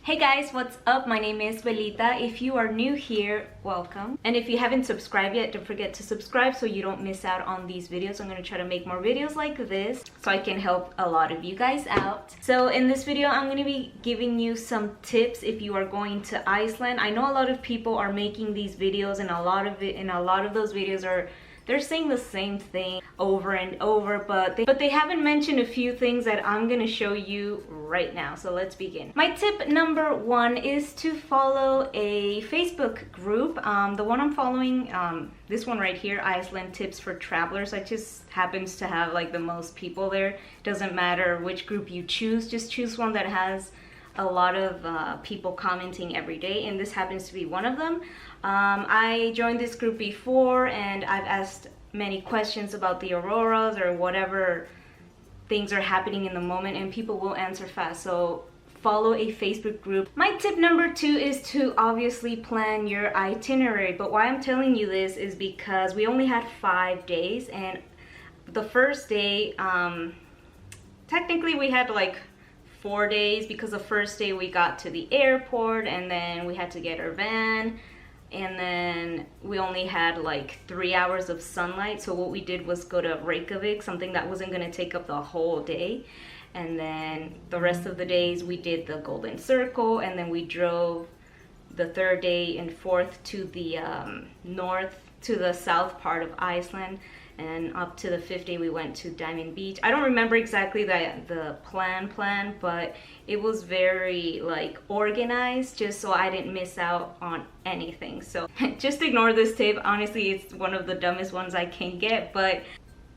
Hey guys, what's up? My name is Belita. If you are new here, welcome. And if you haven't subscribed yet, don't forget to subscribe so you don't miss out on these videos. I'm going to try to make more videos like this so I can help a lot of you guys out. So in this video, I'm going to be giving you some tips if you are going to Iceland. I know a lot of people are making these videos and a lot of those videos they're saying the same thing over and over, but they haven't mentioned a few things that I'm gonna show you right now. So let's begin. My tip number one is to follow a Facebook group. The one I'm following, this one right here, Iceland Tips for Travelers. It just happens to have like the most people there. Doesn't matter which group you choose, just choose one that has a lot of people commenting every day, and this happens to be one of them. I joined this group before and I've asked many questions about the auroras or whatever things are happening in the moment, and people will answer fast. So follow a Facebook group. My tip number two is to obviously plan your itinerary, but why I'm telling you this is because we only had 5 days, and the first day technically we had like 4 days, because the first day we got to the airport and then we had to get our van, and then we only had like 3 hours of sunlight. So what we did was go to Reykjavik, something that wasn't going to take up the whole day. And then the rest of the days we did the Golden Circle, and then we drove the third day and fourth to the south part of Iceland, and up to the 5th day we went to Diamond Beach. I don't remember exactly the plan, but it was very like organized, just so I didn't miss out on anything. So just ignore this tip. Honestly, it's one of the dumbest ones I can get, but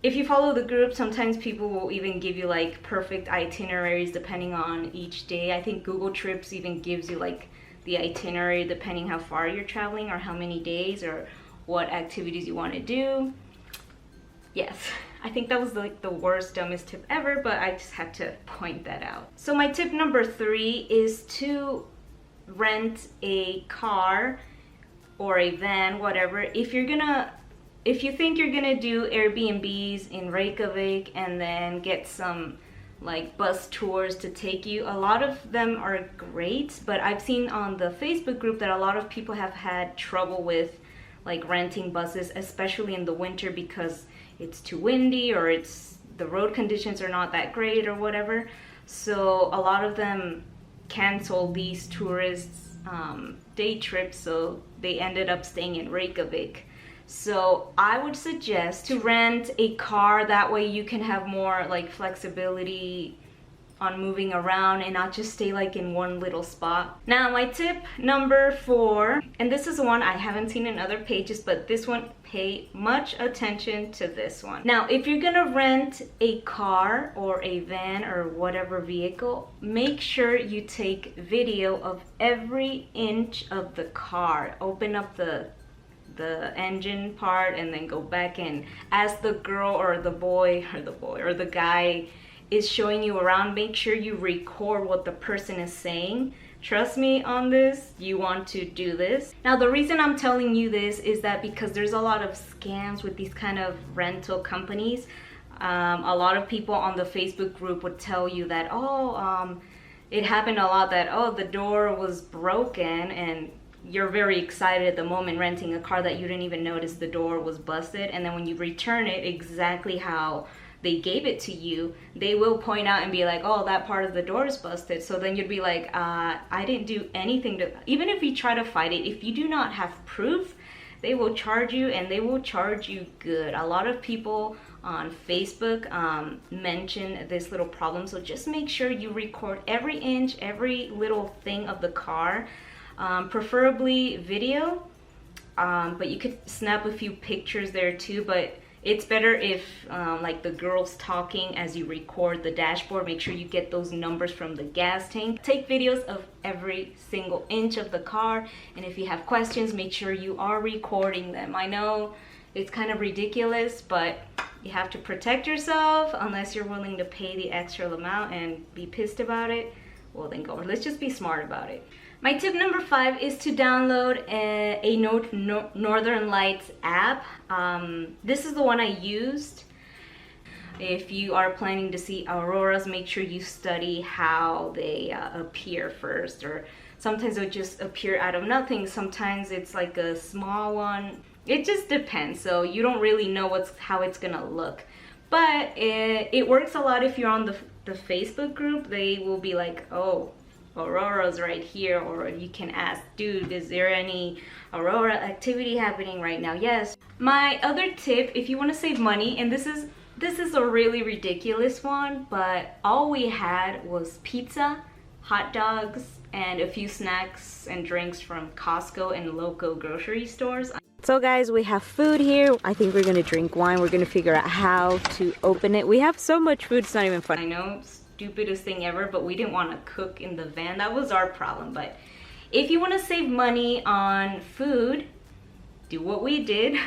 if you follow the group, sometimes people will even give you like perfect itineraries depending on each day. I think Google Trips even gives you like the itinerary depending how far you're traveling or how many days or what activities you want to do. Yes, I think that was like the worst, dumbest tip ever, but I just had to point that out. So my tip number 3 is to rent a car or a van, whatever. If you think you're gonna do Airbnbs in Reykjavik and then get some like bus tours to take you, a lot of them are great, but I've seen on the Facebook group that a lot of people have had trouble with like renting buses, especially in the winter, because it's too windy or the road conditions are not that great or whatever. So a lot of them cancel these tourists day trips, so they ended up staying in Reykjavik. So I would suggest to rent a car. That way you can have more like flexibility on moving around and not just stay like in one little spot. Now my tip number 4, and this is one I haven't seen in other pages, but this one, pay much attention to this one. Now if you're gonna rent a car or a van or whatever vehicle, make sure you take video of every inch of the car. Open up the engine part and then go back in. As the girl or the boy or the guy is showing you around, make sure you record what the person is saying. Trust me on this, you want to do this. Now the reason I'm telling you this is that because there's a lot of scams with these kind of rental companies. A lot of people on the Facebook group would tell you that it happened a lot that the door was broken, and you're very excited at the moment renting a car that you didn't even notice the door was busted, and then when you return it exactly how they gave it to you, they will point out and be like, oh, that part of the door is busted. So then you'd be like, I didn't do anything to, even if you try to fight it, if you do not have proof, they will charge you, and they will charge you good. A lot of people on Facebook mention this little problem, so just make sure you record every inch, every little thing of the car, preferably video, but you could snap a few pictures there too, but it's better if like the girl's talking as you record the dashboard. Make sure you get those numbers from the gas tank. Take videos of every single inch of the car, and if you have questions, make sure you are recording them. I know it's kind of ridiculous, but you have to protect yourself unless you're willing to pay the extra amount and be pissed about it. Well, then go. Let's just be smart about it. My tip number 5 is to download a Northern Lights app. This is the one I used. If you are planning to see auroras, make sure you study how they appear first, or sometimes they'll just appear out of nothing. Sometimes it's like a small one. It just depends. So you don't really know how it's gonna look. But it works a lot if you're on the Facebook group. They will be like, oh, aurora's right here, or you can ask, dude, is there any aurora activity happening right now? Yes. My other tip, if you want to save money, and this is a really ridiculous one, but all we had was pizza, hot dogs, and a few snacks and drinks from Costco and local grocery stores. So guys, we have food here. I think we're gonna drink wine. We're gonna figure out how to open it. We have so much food, it's not even fun. I know, stupidest thing ever, but we didn't want to cook in the van. That was our problem. But if you want to save money on food, do what we did,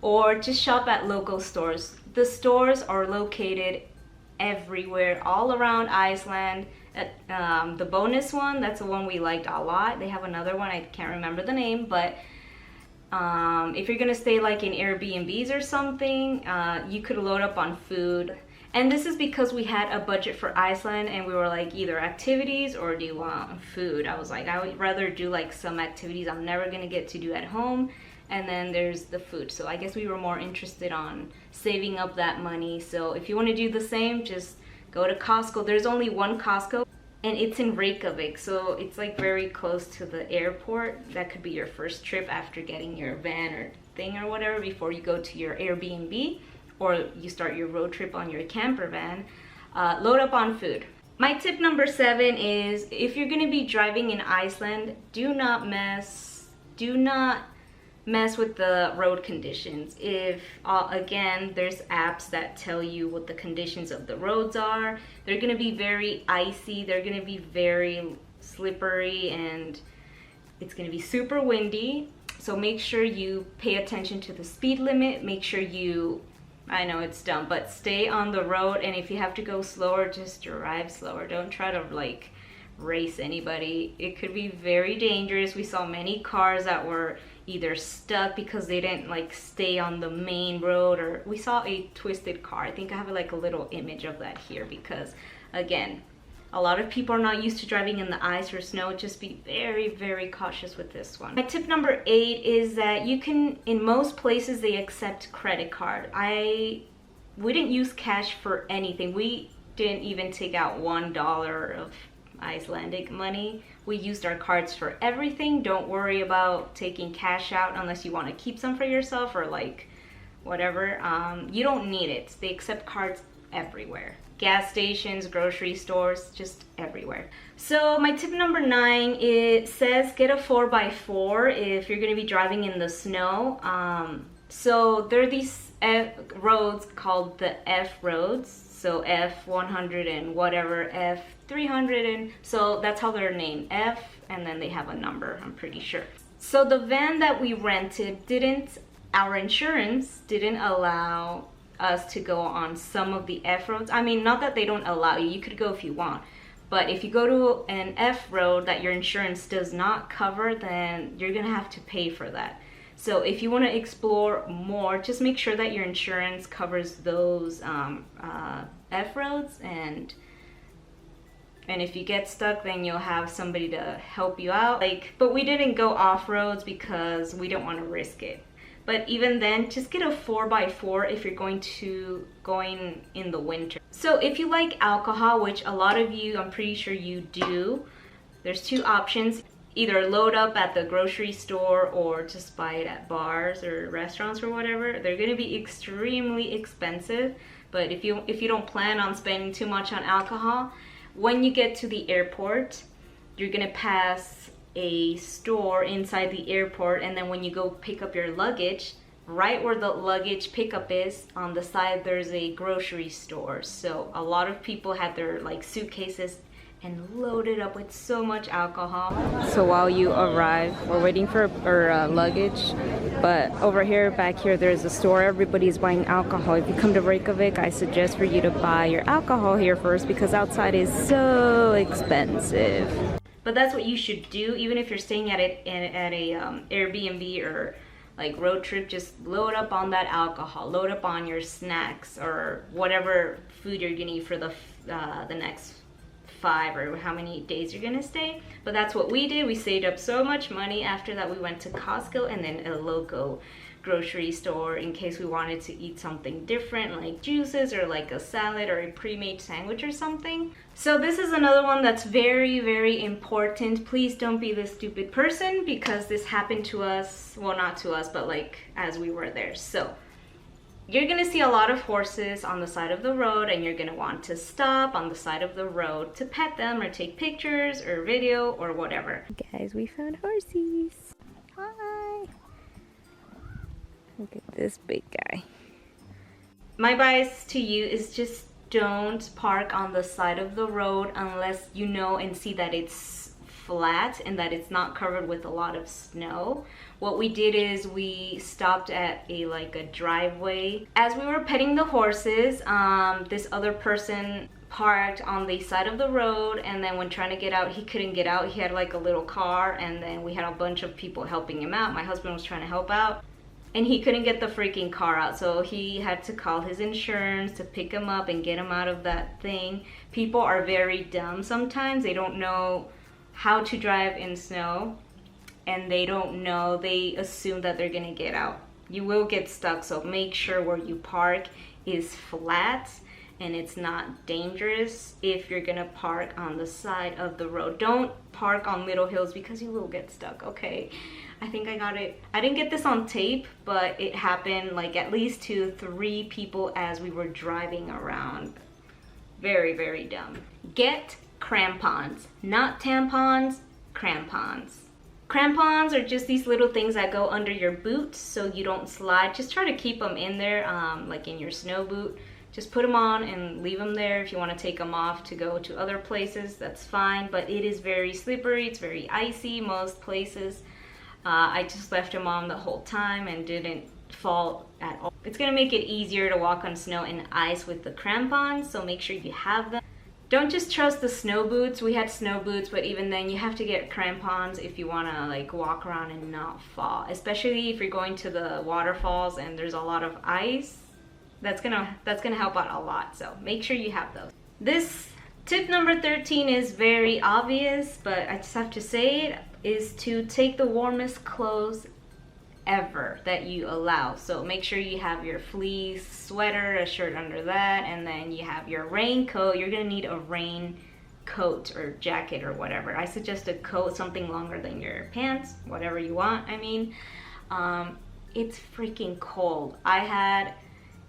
or just shop at local stores. The stores are located everywhere, all around Iceland. The bonus one, that's the one we liked a lot. They have another one, I can't remember the name, but if you're gonna stay like in Airbnbs or something, you could load up on food. And this is because we had a budget for Iceland, and we were like, either activities or do you want food? I was like, I would rather do like some activities I'm never gonna get to do at home, and then there's the food. So I guess we were more interested on saving up that money. So if you want to do the same, just go to Costco. There's only one Costco, and it's in Reykjavik, so it's like very close to the airport. That could be your first trip after getting your van or thing or whatever, before you go to your Airbnb, or you start your road trip on your camper van. Load up on food. My tip number 7 is, if you're gonna be driving in Iceland, do not mess with the road conditions. If again, there's apps that tell you what the conditions of the roads are. They're gonna be very icy, they're gonna be very slippery, and it's gonna be super windy. So make sure you pay attention to the speed limit. Make sure you, I know it's dumb, but stay on the road, and if you have to go slower, just drive slower. Don't try to like race anybody. It could be very dangerous. We saw many cars that were either stuck because they didn't like stay on the main road, or we saw a twisted car. I think I have like a little image of that here, because again, a lot of people are not used to driving in the ice or snow. Just be very, very cautious with this one. My tip number 8 is that you can, in most places they accept credit card. We didn't use cash for anything. We didn't even take out $1 of Icelandic money. We used our cards for everything. Don't worry about taking cash out unless you want to keep some for yourself or like whatever. You don't need it. They accept cards everywhere. Gas stations, grocery stores, just everywhere. So my tip number 9, it says get a 4x4 if you're going to be driving in the snow. So there are these roads called the F roads. So F100 and whatever, F300, and so that's how they're named, F, and then they have a number, I'm pretty sure. So the van that we rented our insurance didn't allow us to go on some of the F roads. I mean, not that they don't allow you, you could go if you want, but if you go to an F road that your insurance does not cover, then you're gonna have to pay for that. So if you want to explore more, just make sure that your insurance covers those F roads, and if you get stuck, then you'll have somebody to help you out. But we didn't go off roads because we don't want to risk it. But even then, just get a 4x4 if you're going in the winter. So if you like alcohol, which a lot of you, I'm pretty sure you do, there's 2 options. Either load up at the grocery store or just buy it at bars or restaurants or whatever. They're gonna be extremely expensive, but if you don't plan on spending too much on alcohol, when you get to the airport, you're gonna pass a store inside the airport, and then when you go pick up your luggage, right where the luggage pickup is, on the side there's a grocery store. So a lot of people had their like suitcases and loaded up with so much alcohol. So while you arrive, we're waiting for our luggage, but over here, back here, there's a store. Everybody's buying alcohol. If you come to Reykjavik, I suggest for you to buy your alcohol here first, because outside is so expensive. But that's what you should do, even if you're staying at a Airbnb or like road trip, just load up on that alcohol, load up on your snacks or whatever food you're gonna eat for the next 5 or how many days you're gonna stay. But that's what we did. We saved up so much money. After that, we went to Costco and then a local grocery store in case we wanted to eat something different, like juices or like a salad or a pre-made sandwich or something. So this is another one that's very, very important. Please don't be this stupid person, because this happened to us, well, not to us, but like as we were there. So you're gonna see a lot of horses on the side of the road, and you're gonna want to stop on the side of the road to pet them or take pictures or video or whatever. Guys, we found horses. Hi. Look at this big guy. My advice to you is just don't park on the side of the road unless you know and see that it's flat and that it's not covered with a lot of snow. What we did is we stopped at a driveway. As we were petting the horses, this other person parked on the side of the road, and then when trying to get out, he couldn't get out. He had like a little car, and then we had a bunch of people helping him out. My husband was trying to help out, and he couldn't get the freaking car out, so he had to call his insurance to pick him up and get him out of that thing. People are very dumb sometimes. They don't know how to drive in snow, and they assume that they're gonna get out. You will get stuck, so make sure where you park is flat and it's not dangerous if you're gonna park on the side of the road. Don't park on little hills because you will get stuck, okay? I think I got it. I didn't get this on tape, but it happened like at least to 3 people as we were driving around. Very, very dumb. Get crampons, not tampons, crampons. Crampons are just these little things that go under your boots so you don't slide. Just try to keep them in there, like in your snow boot. Just put them on and leave them there. If you want to take them off to go to other places, that's fine, but it is very slippery. It's very icy most places. I just left them on the whole time and didn't fall at all. It's gonna make it easier to walk on snow and ice with the crampons, so make sure you have them. Don't just trust the snow boots. We had snow boots, but even then you have to get crampons if you wanna like walk around and not fall. Especially if you're going to the waterfalls and there's a lot of ice. That's gonna help out a lot, so make sure you have those. This tip number 13 is very obvious, but I just have to say it, is to take the warmest clothes ever that you allow. So make sure you have your fleece sweater, a shirt under that, and then you have your raincoat. You're gonna need a rain coat or jacket or whatever. I suggest a coat, something longer than your pants, whatever you want. I mean, it's freaking cold. I had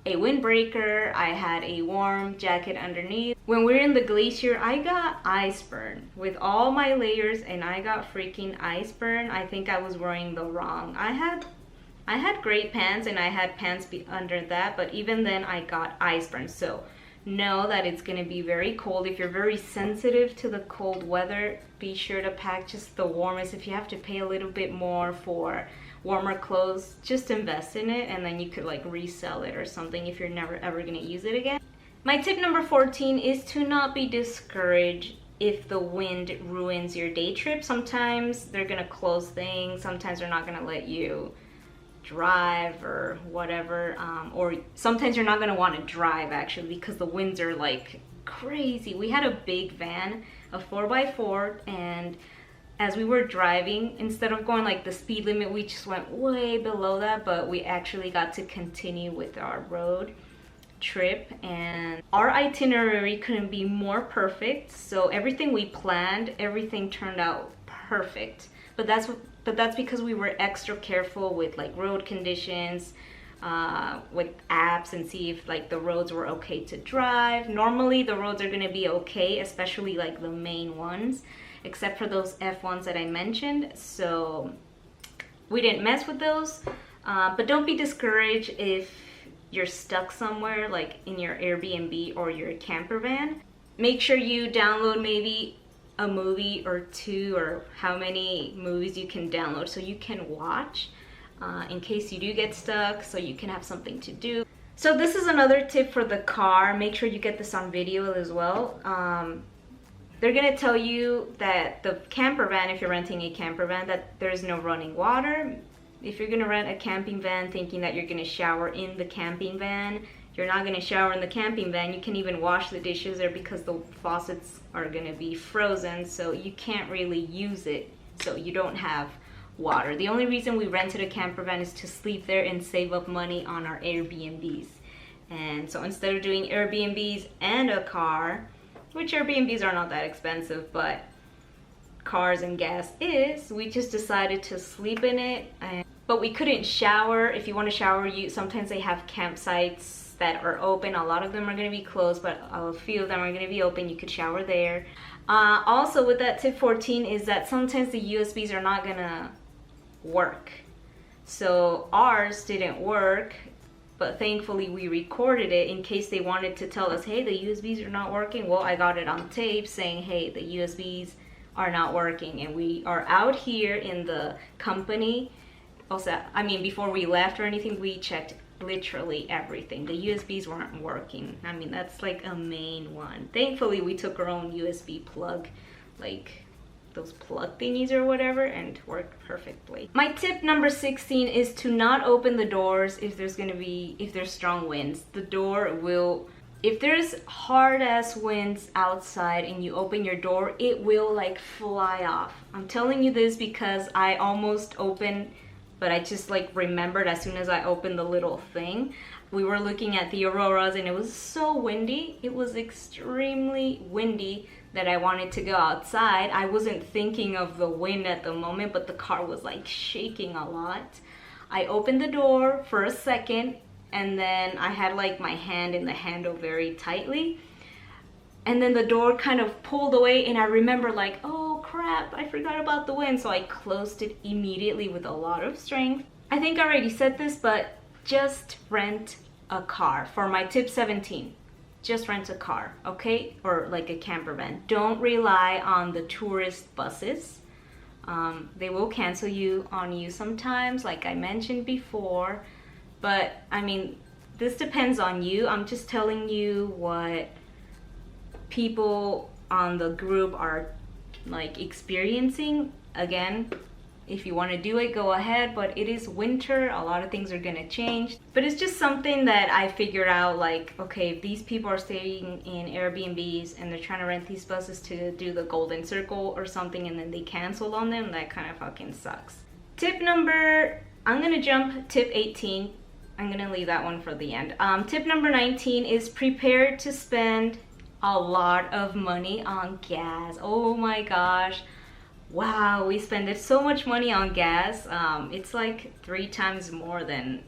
a windbreaker, I had a warm jacket underneath. When we were in the glacier, I got ice burn with all my layers, and I got freaking ice burn. I think I was wearing the wrong. I had great pants and I had pants under that, but even then I got ice burn. So know that it's gonna be very cold. If you're very sensitive to the cold weather, be sure to pack just the warmest. If you have to pay a little bit more for warmer clothes, just invest in it, and then you could like resell it or something if you're never ever gonna use it again. My tip number 14 is to not be discouraged if the wind ruins your day trip. Sometimes they're gonna close things, sometimes they're not gonna let you drive or whatever, or sometimes you're not gonna want to drive actually because the winds are like crazy. We had a big van, a 4x4, and as we were driving, instead of going like the speed limit, we just went way below that, but we actually got to continue with our road trip, and our itinerary couldn't be more perfect. So everything we planned, everything turned out perfect. But that's because we were extra careful with like road conditions, with apps, and see if like the roads were okay to drive. Normally the roads are gonna be okay, especially like the main ones, except for those F1s that I mentioned. So we didn't mess with those, but don't be discouraged if you're stuck somewhere like in your Airbnb or your camper van. Make sure you download maybe a movie or 2, or how many movies you can download so you can watch in case you do get stuck, so you can have something to do. So this is another tip for the car. Make sure you get this on video as well. They're gonna tell you that the camper van, if you're renting a camper van, that there's no running water. If you're gonna rent a camping van thinking that you're gonna shower in the camping van, you're not gonna shower in the camping van. You can't even wash the dishes there because the faucets are gonna be frozen, so you can't really use it, so you don't have water. The only reason we rented a camper van is to sleep there and save up money on our Airbnbs. And so instead of doing Airbnbs and a car, which Airbnbs are not that expensive, but cars and gas is, we just decided to sleep in it. But we couldn't shower. If you want to shower, sometimes they have campsites that are open. A lot of them are going to be closed, but a few of them are going to be open. You could shower there. Also with that tip 14 is that sometimes the USBs are not going to work. So ours didn't work, but thankfully we recorded it in case they wanted to tell us, hey, the USBs are not working. Well, I got it on tape saying, hey, the USBs are not working, and we are out here in the company. Also, I mean, before we left or anything, we checked literally everything. The USBs weren't working. I mean, that's like a main one. Thankfully, we took our own USB plug, like those plug thingies or whatever, and worked perfectly. My tip number 16 is to not open the doors if there's strong winds. The door will, if there's hard ass winds outside and you open your door, it will like fly off. I'm telling you this because I almost opened, but I just like remembered as soon as I opened the little thing. We were looking at the auroras and it was so windy. It was extremely windy that I wanted to go outside. I wasn't thinking of the wind at the moment, but the car was like shaking a lot. I opened the door for a second, and then I had like my hand in the handle very tightly, and then the door kind of pulled away, and I remember like, oh crap, I forgot about the wind, so I closed it immediately with a lot of strength. I think I already said this, but just rent a car. For my tip 17, just rent a car, okay? Or like a camper van. Don't rely on the tourist buses. They will cancel on you sometimes, like I mentioned before. But I mean, this depends on you. I'm just telling you what people on the group are like experiencing. Again, if you want to do it, go ahead, but it is winter. A lot of things are going to change. But it's just something that I figured out, like, okay, if these people are staying in Airbnbs and they're trying to rent these buses to do the Golden Circle or something and then they canceled on them, that kind of fucking sucks. Tip number, I'm going to jump tip 18. I'm going to leave that one for the end. Tip number 19 is prepare to spend a lot of money on gas. Oh my gosh. Wow, we spend so much money on gas. It's like 3 times more than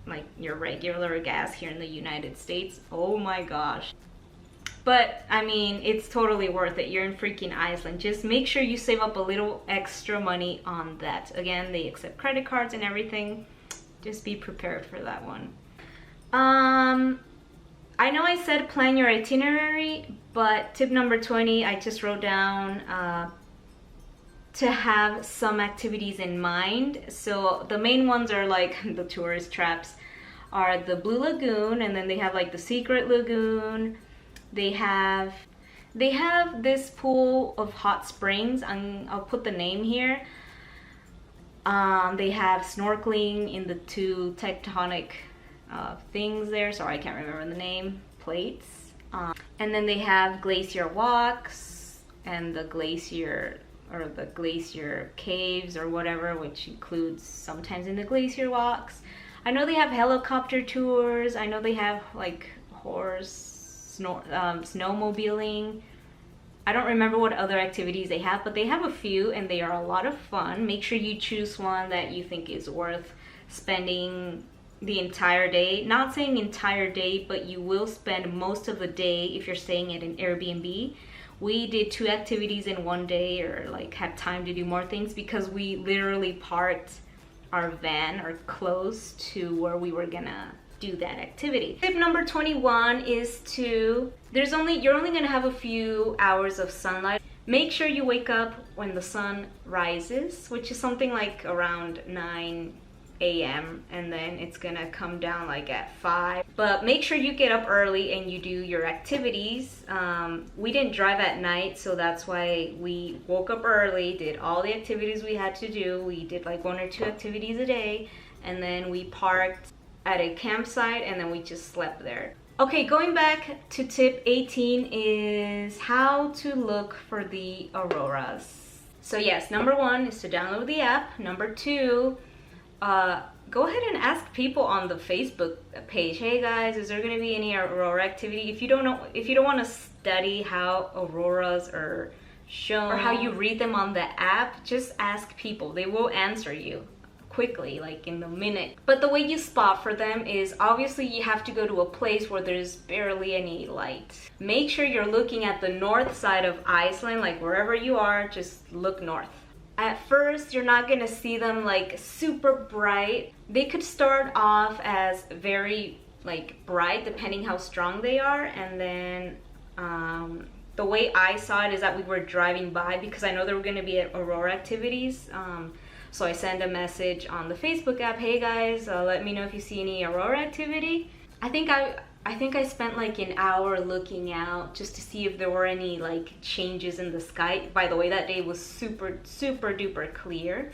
like your regular gas here in the United States. Oh my gosh. But I mean, it's totally worth it. You're in freaking Iceland. Just make sure you save up a little extra money on that. Again, they accept credit cards and everything. Just be prepared for that one. I know I said plan your itinerary, but tip number 20, I just wrote down to have some activities in mind. So the main ones are like the tourist traps are the Blue Lagoon, and then they have like the Secret Lagoon. They have this pool of hot springs. I'll put the name here. They have snorkeling in the 2 tectonic things there. Sorry, I can't remember the name. Plates. And then they have glacier walks and the glacier caves or whatever, which includes sometimes in the glacier walks. I know they have helicopter tours. I know they have like snowmobiling. I don't remember what other activities they have, but they have a few and they are a lot of fun. Make sure you choose one that you think is worth spending the entire day. Not saying entire day, but you will spend most of the day if you're staying at an Airbnb. We did 2 activities in one day, or like had time to do more things because we literally parked our van or close to where we were gonna do that activity. Tip number 21 is you're only gonna have a few hours of sunlight. Make sure you wake up when the sun rises, which is something like around 9 a.m. and then it's gonna come down like at 5. But make sure you get up early and you do your activities. We didn't drive at night, so that's why we woke up early, did all the activities we had to do. We did like 1 or 2 activities a day, and then we parked at a campsite and then we just slept there. Okay, going back to tip 18 is how to look for the auroras. So yes, number 1 is to download the app. Number 2, go ahead and ask people on the Facebook page, hey guys, is there going to be any aurora activity? If you don't want to study how auroras are shown or how you read them on the app, just ask people. They will answer you quickly, like in a minute. But the way you spot for them is obviously you have to go to a place where there's barely any light. Make sure you're looking at the north side of Iceland, like wherever you are, just look north. At first, you're not gonna see them like super bright. They could start off as very like bright depending how strong they are, and then the way I saw it is that we were driving by because I know there were gonna be aurora activities. So I sent a message on the Facebook app, hey guys, let me know if you see any aurora activity. I think I spent like an hour looking out just to see if there were any like changes in the sky. By the way, that day was super duper clear.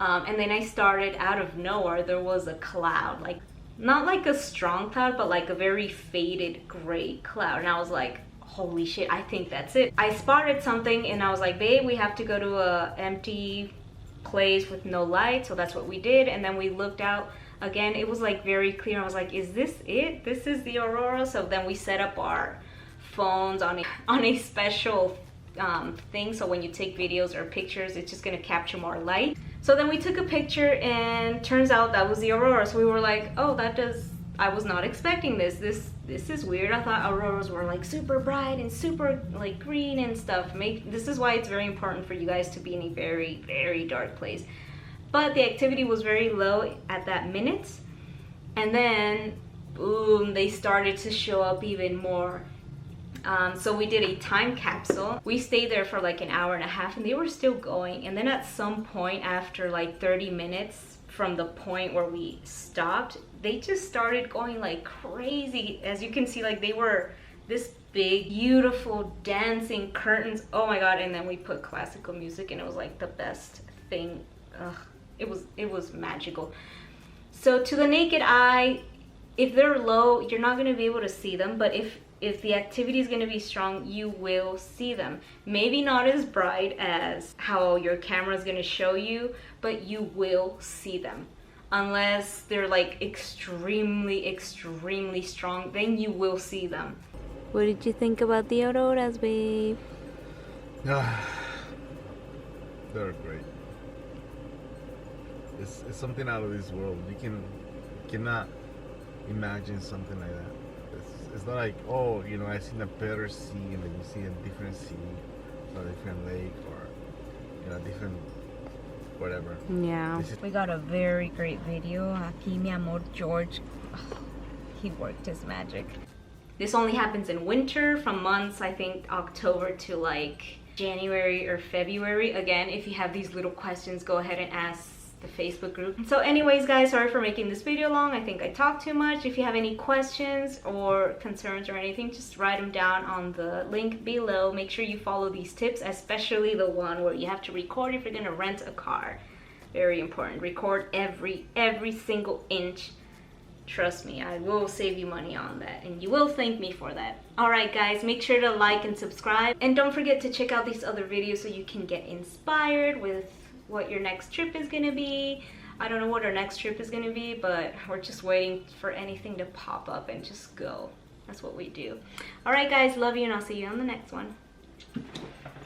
And then I started out of nowhere, there was a cloud, like not like a strong cloud, but like a very faded gray cloud. And I was like, holy shit, I think that's it. I spotted something and I was like, babe, we have to go to a empty place with no light. So that's what we did. And then we looked out again. It was like very clear. I was like, is this it? This is the aurora? So then we set up our phones on a special thing. So when you take videos or pictures, it's just gonna capture more light. So then we took a picture and turns out that was the aurora. So we were like, oh, I was not expecting this. This is weird. I thought auroras were like super bright and super like green and stuff. This is why it's very important for you guys to be in a very dark place. But the activity was very low at that minute, and then boom, they started to show up even more. So we did a time capsule. We stayed there for like an hour and a half and they were still going, and then at some point after like 30 minutes from the point where we stopped, they just started going like crazy. As you can see, like they were this big, beautiful dancing curtains. Oh my god. And then we put classical music and it was like the best thing. Ugh, it was magical. So to the naked eye, if they're low, you're not going to be able to see them, but if the activity is going to be strong, you will see them. Maybe not as bright as how your camera is going to show you, but you will see them. Unless they're like extremely strong, then you will see them. What did you think about the auroras, babe? They're great. It's something out of this world. You cannot imagine something like that. It's not like, oh, you know, I seen a better sea and then you see a different sea or a different lake or, you know, different whatever. Yeah. We got a very great video. Aquí mi amor George, he worked his magic. This only happens in winter from months, I think October to like January or February. Again, if you have these little questions, go ahead and ask the Facebook group. So anyways guys, sorry for making this video long. I think I talked too much. If you have any questions or concerns or anything, just write them down on the link below. Make sure you follow these tips, especially the one where you have to record if you're gonna rent a car. Very important. Record every single inch. Trust me, I will save you money on that and you will thank me for that. Alright guys, make sure to like and subscribe, and don't forget to check out these other videos so you can get inspired with what your next trip is gonna be. I don't know what our next trip is gonna be, but we're just waiting for anything to pop up and just go. That's what we do. Alright guys, love you and I'll see you on the next one.